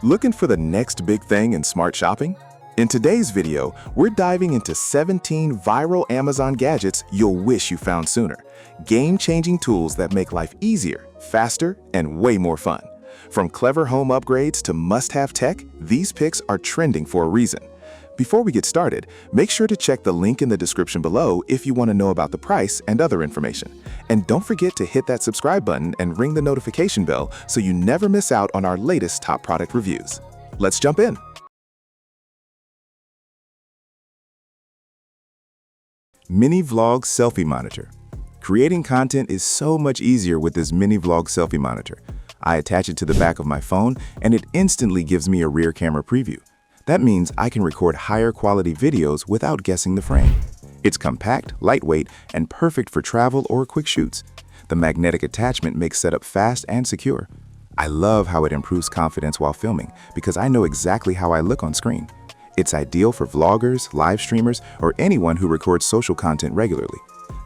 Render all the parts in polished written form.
Looking for the next big thing in smart shopping? In today's video, we're diving into 17 viral Amazon gadgets you'll wish you found sooner. Game-changing tools that make life easier, faster, and way more fun. From clever home upgrades to must-have tech, these picks are trending for a reason. Before we get started, make sure to check the link in the description below if you want to know about the price and other information. And don't forget to hit that subscribe button and ring the notification bell so you never miss out on our latest top product reviews. Let's jump in. Mini Vlog Selfie Monitor. Creating content is so much easier with this Mini Vlog Selfie Monitor. I attach it to the back of my phone and it instantly gives me a rear camera preview. That means I can record higher quality videos without guessing the frame. It's compact, lightweight, and perfect for travel or quick shoots. The magnetic attachment makes setup fast and secure. I love how it improves confidence while filming because I know exactly how I look on screen. It's ideal for vloggers, live streamers, or anyone who records social content regularly.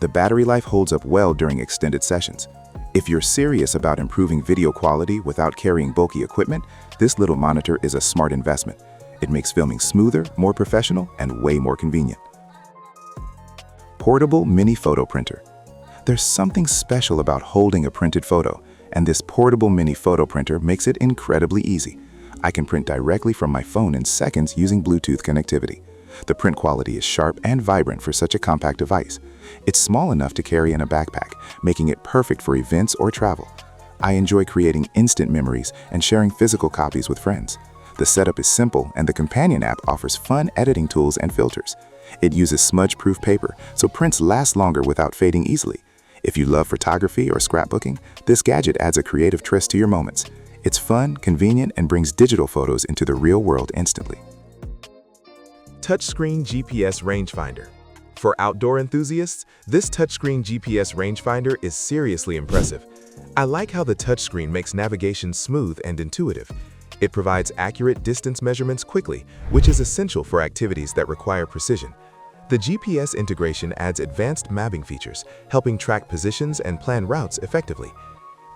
The battery life holds up well during extended sessions. If you're serious about improving video quality without carrying bulky equipment, this little monitor is a smart investment. It makes filming smoother, more professional, and way more convenient. Portable Mini Photo Printer. There's something special about holding a printed photo, and this portable mini photo printer makes it incredibly easy. I can print directly from my phone in seconds using Bluetooth connectivity. The print quality is sharp and vibrant for such a compact device. It's small enough to carry in a backpack, making it perfect for events or travel. I enjoy creating instant memories and sharing physical copies with friends. The setup is simple, and the companion app offers fun editing tools and filters. It uses smudge-proof paper, so prints last longer without fading easily. If you love photography or scrapbooking, this gadget adds a creative twist to your moments. It's fun, convenient, and brings digital photos into the real world instantly. Touchscreen GPS Rangefinder. For outdoor enthusiasts, this touchscreen GPS rangefinder is seriously impressive. I like how the touchscreen makes navigation smooth and intuitive. It provides accurate distance measurements quickly, which is essential for activities that require precision. The GPS integration adds advanced mapping features, helping track positions and plan routes effectively.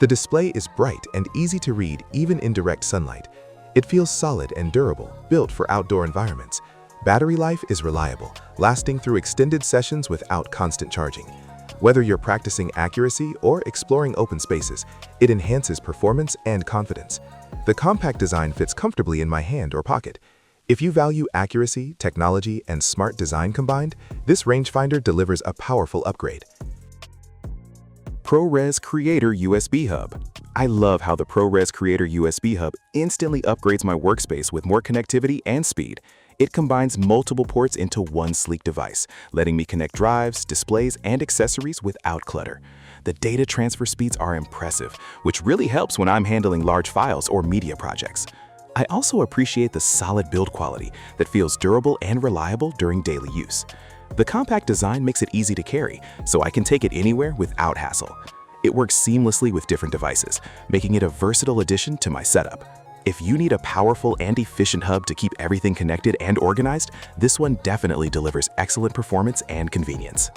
The display is bright and easy to read even in direct sunlight. It feels solid and durable, built for outdoor environments. Battery life is reliable, lasting through extended sessions without constant charging. Whether you're practicing accuracy or exploring open spaces, it enhances performance and confidence. The compact design fits comfortably in my hand or pocket. If you value accuracy, technology, and smart design combined, this rangefinder delivers a powerful upgrade. ProRes Creator USB Hub. I love how the ProRes Creator USB Hub instantly upgrades my workspace with more connectivity and speed. It combines multiple ports into one sleek device, letting me connect drives, displays, and accessories without clutter. The data transfer speeds are impressive, which really helps when I'm handling large files or media projects. I also appreciate the solid build quality that feels durable and reliable during daily use. The compact design makes it easy to carry, so I can take it anywhere without hassle. It works seamlessly with different devices, making it a versatile addition to my setup. If you need a powerful and efficient hub to keep everything connected and organized, this one definitely delivers excellent performance and convenience.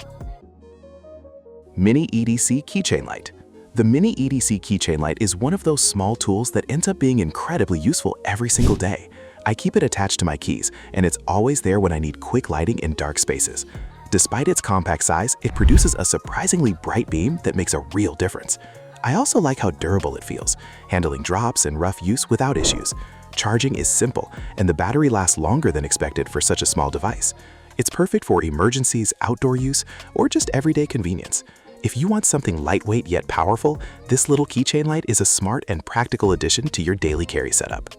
Mini EDC Keychain Light. The Mini EDC Keychain Light is one of those small tools that ends up being incredibly useful every single day. I keep it attached to my keys, and it's always there when I need quick lighting in dark spaces. Despite its compact size, it produces a surprisingly bright beam that makes a real difference. I also like how durable it feels, handling drops and rough use without issues. Charging is simple, and the battery lasts longer than expected for such a small device. It's perfect for emergencies, outdoor use, or just everyday convenience. If you want something lightweight yet powerful, this little keychain light is a smart and practical addition to your daily carry setup.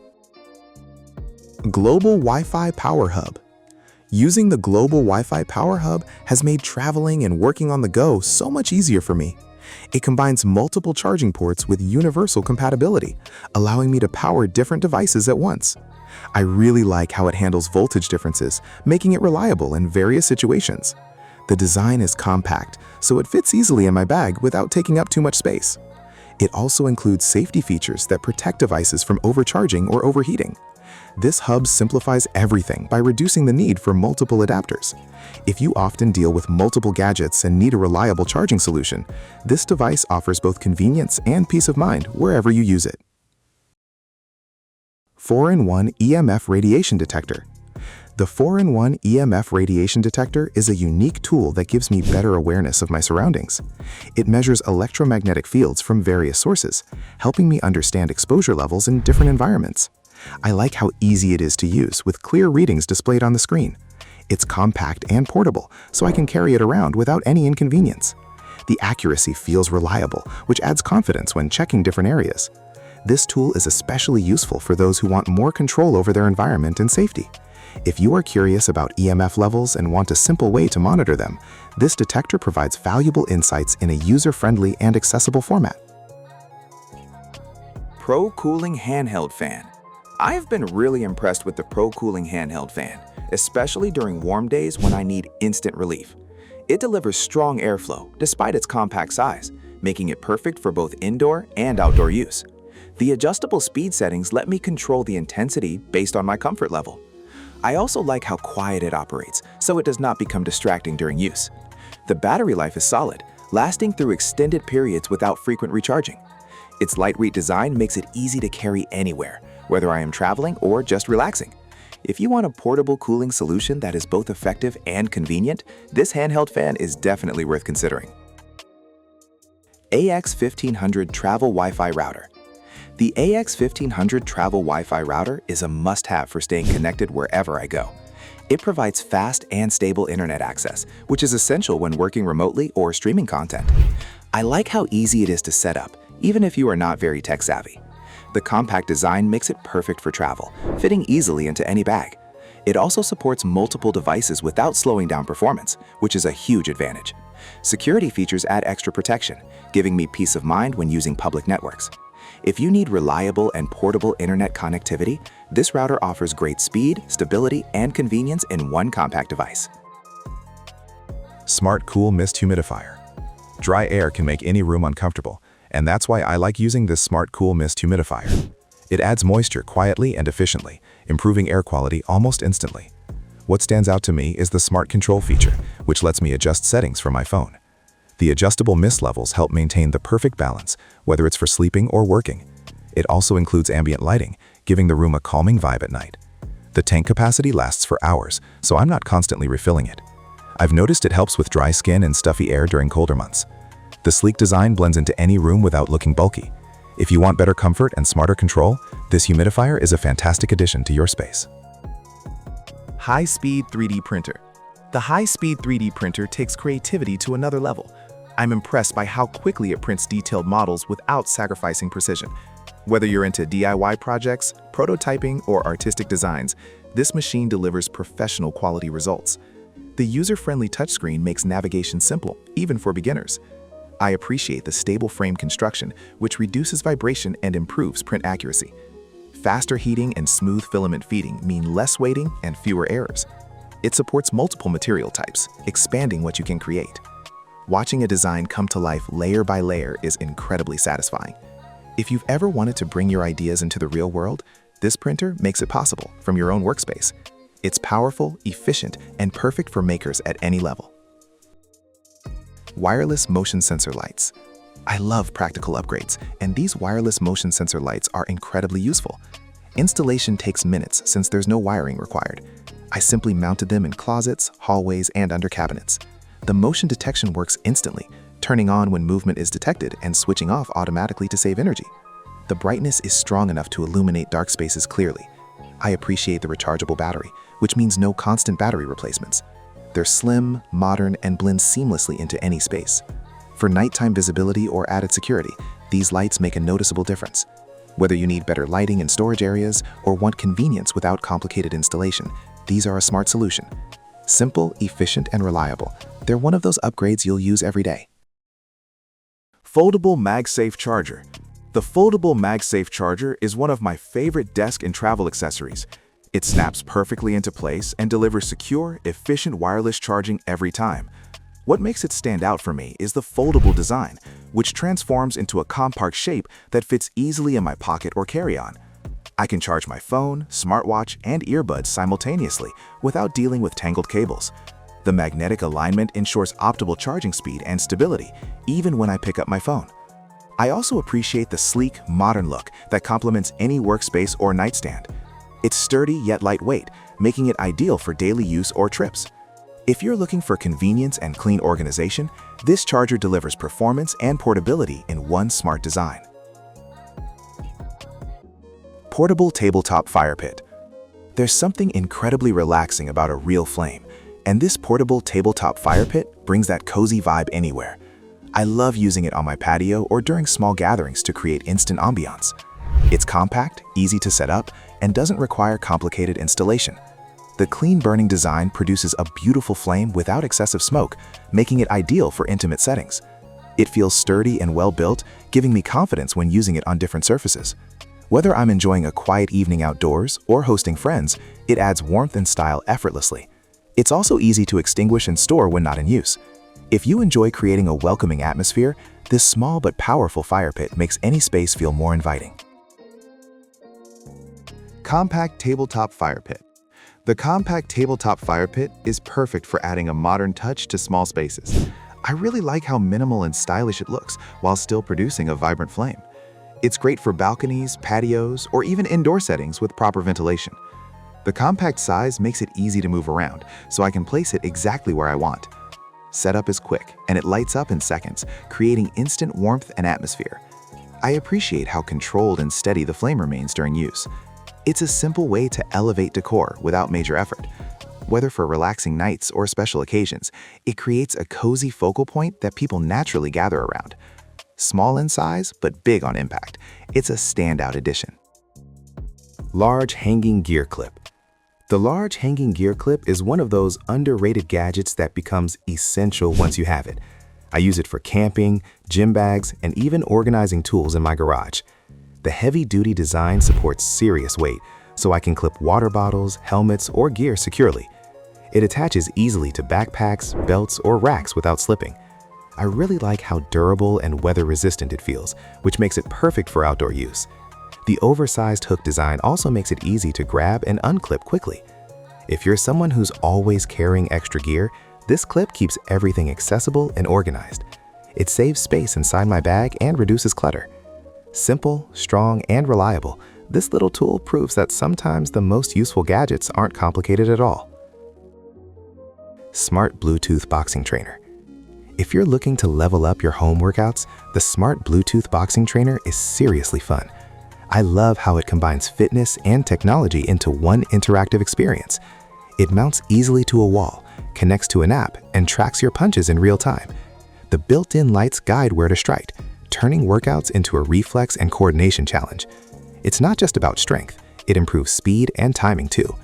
Global Wi-Fi Power Hub. Using the Global Wi-Fi Power Hub has made traveling and working on the go so much easier for me. It combines multiple charging ports with universal compatibility, allowing me to power different devices at once. I really like how it handles voltage differences, making it reliable in various situations. The design is compact, so it fits easily in my bag without taking up too much space. It also includes safety features that protect devices from overcharging or overheating. This hub simplifies everything by reducing the need for multiple adapters. If you often deal with multiple gadgets and need a reliable charging solution, this device offers both convenience and peace of mind wherever you use it. 4-in-1 EMF radiation detector. The 4-in-1 EMF radiation detector is a unique tool that gives me better awareness of my surroundings. It measures electromagnetic fields from various sources, helping me understand exposure levels in different environments. I like how easy it is to use, with clear readings displayed on the screen. It's compact and portable, so I can carry it around without any inconvenience. The accuracy feels reliable, which adds confidence when checking different areas. This tool is especially useful for those who want more control over their environment and safety. If you are curious about EMF levels and want a simple way to monitor them, this detector provides valuable insights in a user-friendly and accessible format. Pro Cooling Handheld Fan. I have been really impressed with the Pro Cooling Handheld Fan, especially during warm days when I need instant relief. It delivers strong airflow despite its compact size, making it perfect for both indoor and outdoor use. The adjustable speed settings let me control the intensity based on my comfort level. I also like how quiet it operates, so it does not become distracting during use. The battery life is solid, lasting through extended periods without frequent recharging. Its lightweight design makes it easy to carry anywhere, whether I am traveling or just relaxing. If you want a portable cooling solution that is both effective and convenient, this handheld fan is definitely worth considering. AX1500 Travel Wi-Fi Router. The AX1500 Travel Wi-Fi Router is a must-have for staying connected wherever I go. It provides fast and stable internet access, which is essential when working remotely or streaming content. I like how easy it is to set up, even if you are not very tech-savvy. The compact design makes it perfect for travel, fitting easily into any bag. It also supports multiple devices without slowing down performance, which is a huge advantage. Security features add extra protection, giving me peace of mind when using public networks. If you need reliable and portable internet connectivity, this router offers great speed, stability, and convenience in one compact device. Smart Cool Mist Humidifier. Dry air can make any room uncomfortable, and that's why I like using this Smart Cool Mist Humidifier. It adds moisture quietly and efficiently, improving air quality almost instantly. What stands out to me is the Smart Control feature, which lets me adjust settings from my phone. The adjustable mist levels help maintain the perfect balance, whether it's for sleeping or working. It also includes ambient lighting, giving the room a calming vibe at night. The tank capacity lasts for hours, so I'm not constantly refilling it. I've noticed it helps with dry skin and stuffy air during colder months. The sleek design blends into any room without looking bulky. If you want better comfort and smarter control, this humidifier is a fantastic addition to your space. High-speed 3D printer. The high-speed 3D printer takes creativity to another level. I'm impressed by how quickly it prints detailed models without sacrificing precision. Whether you're into DIY projects, prototyping, or artistic designs, this machine delivers professional quality results. The user-friendly touchscreen makes navigation simple, even for beginners. I appreciate the stable frame construction, which reduces vibration and improves print accuracy. Faster heating and smooth filament feeding mean less weighting and fewer errors. It supports multiple material types, expanding what you can create. Watching a design come to life layer by layer is incredibly satisfying. If you've ever wanted to bring your ideas into the real world, this printer makes it possible from your own workspace. It's powerful, efficient, and perfect for makers at any level. Wireless motion sensor lights. I love practical upgrades, and these wireless motion sensor lights are incredibly useful. Installation takes minutes since there's no wiring required. I simply mounted them in closets, hallways, and under cabinets. The motion detection works instantly, turning on when movement is detected and switching off automatically to save energy. The brightness is strong enough to illuminate dark spaces clearly. I appreciate the rechargeable battery, which means no constant battery replacements. They're slim, modern, and blend seamlessly into any space. For nighttime visibility or added security, these lights make a noticeable difference. Whether you need better lighting in storage areas or want convenience without complicated installation, these are a smart solution. Simple, efficient, and reliable. They're one of those upgrades you'll use every day. Foldable MagSafe Charger. The foldable MagSafe charger is one of my favorite desk and travel accessories. It snaps perfectly into place and delivers secure, efficient wireless charging every time. What makes it stand out for me is the foldable design, which transforms into a compact shape that fits easily in my pocket or carry-on. I can charge my phone, smartwatch, and earbuds simultaneously without dealing with tangled cables. The magnetic alignment ensures optimal charging speed and stability, even when I pick up my phone. I also appreciate the sleek, modern look that complements any workspace or nightstand. It's sturdy yet lightweight, making it ideal for daily use or trips. If you're looking for convenience and clean organization, this charger delivers performance and portability in one smart design. Portable tabletop fire pit. There's something incredibly relaxing about a real flame, and this portable tabletop fire pit brings that cozy vibe anywhere. I love using it on my patio or during small gatherings to create instant ambiance. It's compact, easy to set up, and doesn't require complicated installation. The clean burning design produces a beautiful flame without excessive smoke, making it ideal for intimate settings. It feels sturdy and well built, giving me confidence when using it on different surfaces. Whether I'm enjoying a quiet evening outdoors or hosting friends, it adds warmth and style effortlessly. It's also easy to extinguish and store when not in use. If you enjoy creating a welcoming atmosphere, this small but powerful fire pit makes any space feel more inviting. Compact tabletop fire pit. The compact tabletop fire pit is perfect for adding a modern touch to small spaces. I really like how minimal and stylish it looks while still producing a vibrant flame. It's great for balconies, patios, or even indoor settings with proper ventilation. The compact size makes it easy to move around, so I can place it exactly where I want. Setup is quick, and it lights up in seconds, creating instant warmth and atmosphere. I appreciate how controlled and steady the flame remains during use. It's a simple way to elevate decor without major effort. Whether for relaxing nights or special occasions, it creates a cozy focal point that people naturally gather around. Small in size, but big on impact, it's a standout addition. Large hanging gear clip. The large hanging gear clip is one of those underrated gadgets that becomes essential once you have it. I use it for camping, gym bags, and even organizing tools in my garage. The heavy-duty design supports serious weight, so I can clip water bottles, helmets, or gear securely. It attaches easily to backpacks, belts, or racks without slipping. I really like how durable and weather-resistant it feels, which makes it perfect for outdoor use. The oversized hook design also makes it easy to grab and unclip quickly. If you're someone who's always carrying extra gear, this clip keeps everything accessible and organized. It saves space inside my bag and reduces clutter. Simple, strong, and reliable, this little tool proves that sometimes the most useful gadgets aren't complicated at all. Smart Bluetooth Boxing Trainer. If you're looking to level up your home workouts, the Smart Bluetooth Boxing Trainer is seriously fun. I love how it combines fitness and technology into one interactive experience. It mounts easily to a wall, connects to an app, and tracks your punches in real time. The built-in lights guide where to strike, turning workouts into a reflex and coordination challenge. It's not just about strength, it improves speed and timing too.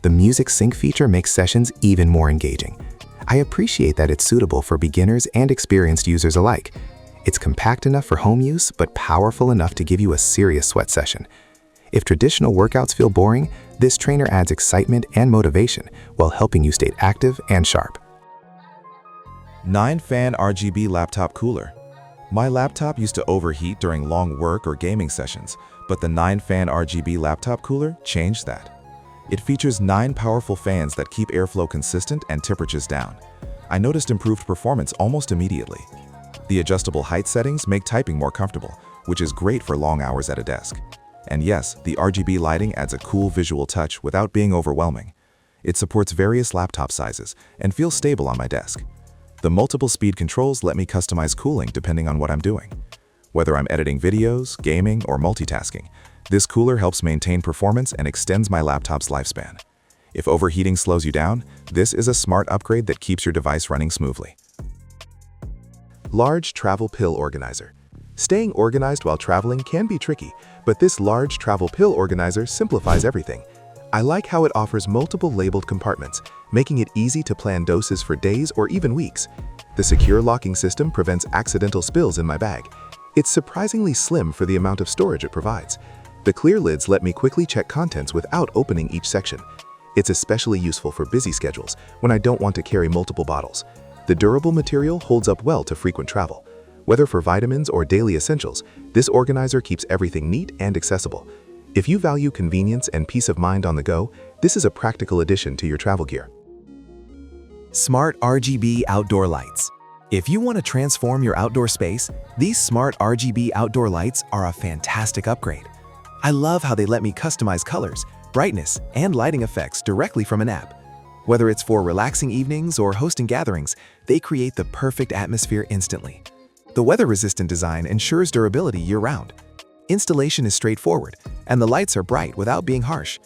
The music sync feature makes sessions even more engaging. I appreciate that it's suitable for beginners and experienced users alike. It's compact enough for home use, but powerful enough to give you a serious sweat session. If traditional workouts feel boring, this trainer adds excitement and motivation while helping you stay active and sharp. 9-fan RGB laptop cooler. My laptop used to overheat during long work or gaming sessions, but the 9-fan RGB laptop cooler changed that. It features 9 powerful fans that keep airflow consistent and temperatures down. I noticed improved performance almost immediately. The adjustable height settings make typing more comfortable, which is great for long hours at a desk. And yes, the RGB lighting adds a cool visual touch without being overwhelming. It supports various laptop sizes and feels stable on my desk. The multiple speed controls let me customize cooling depending on what I'm doing. Whether I'm editing videos, gaming, or multitasking, this cooler helps maintain performance and extends my laptop's lifespan. If overheating slows you down, this is a smart upgrade that keeps your device running smoothly. Large travel pill organizer. Staying organized while traveling can be tricky, but this large travel pill organizer simplifies everything. I like how it offers multiple labeled compartments, making it easy to plan doses for days or even weeks. The secure locking system prevents accidental spills in my bag. It's surprisingly slim for the amount of storage it provides. The clear lids let me quickly check contents without opening each section. It's especially useful for busy schedules when I don't want to carry multiple bottles. The durable material holds up well to frequent travel. Whether for vitamins or daily essentials, this organizer keeps everything neat and accessible. If you value convenience and peace of mind on the go, this is a practical addition to your travel gear. Smart RGB outdoor lights. If you want to transform your outdoor space, these smart RGB outdoor lights are a fantastic upgrade. I love how they let me customize colors, brightness, and lighting effects directly from an app. Whether it's for relaxing evenings or hosting gatherings, they create the perfect atmosphere instantly. The weather-resistant design ensures durability year-round. Installation is straightforward, and the lights are bright without being harsh.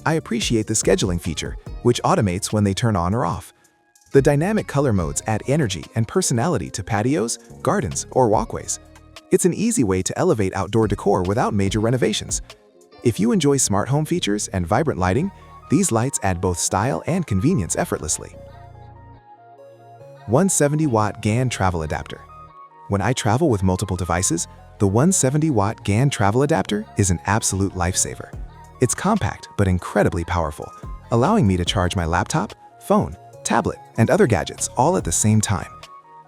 I appreciate the scheduling feature, which automates when they turn on or off. The dynamic color modes add energy and personality to patios, gardens, or walkways. It's an easy way to elevate outdoor decor without major renovations. If you enjoy smart home features and vibrant lighting, these lights add both style and convenience effortlessly. 170-watt GAN travel adapter. When I travel with multiple devices, the 170-watt GAN travel adapter is an absolute lifesaver. It's compact but incredibly powerful, allowing me to charge my laptop, phone, tablet, and other gadgets all at the same time.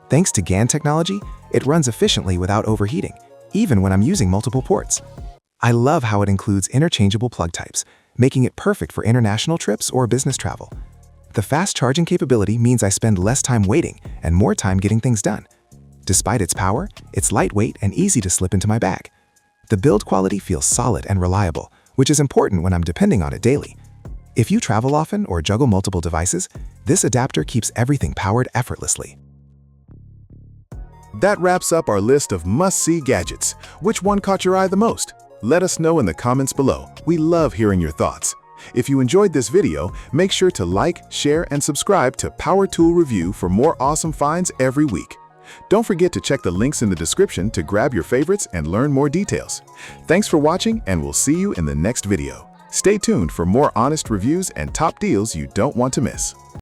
Thanks to GAN technology, it runs efficiently without overheating, even when I'm using multiple ports. I love how it includes interchangeable plug types, making it perfect for international trips or business travel. The fast charging capability means I spend less time waiting and more time getting things done. Despite its power, it's lightweight and easy to slip into my bag. The build quality feels solid and reliable, which is important when I'm depending on it daily. If you travel often or juggle multiple devices, this adapter keeps everything powered effortlessly. That wraps up our list of must-see gadgets. Which one caught your eye the most? Let us know in the comments below. We love hearing your thoughts. If you enjoyed this video, make sure to like, share, and subscribe to Power Tool Review for more awesome finds every week. Don't forget to check the links in the description to grab your favorites and learn more details. Thanks for watching, and we'll see you in the next video. Stay tuned for more honest reviews and top deals you don't want to miss.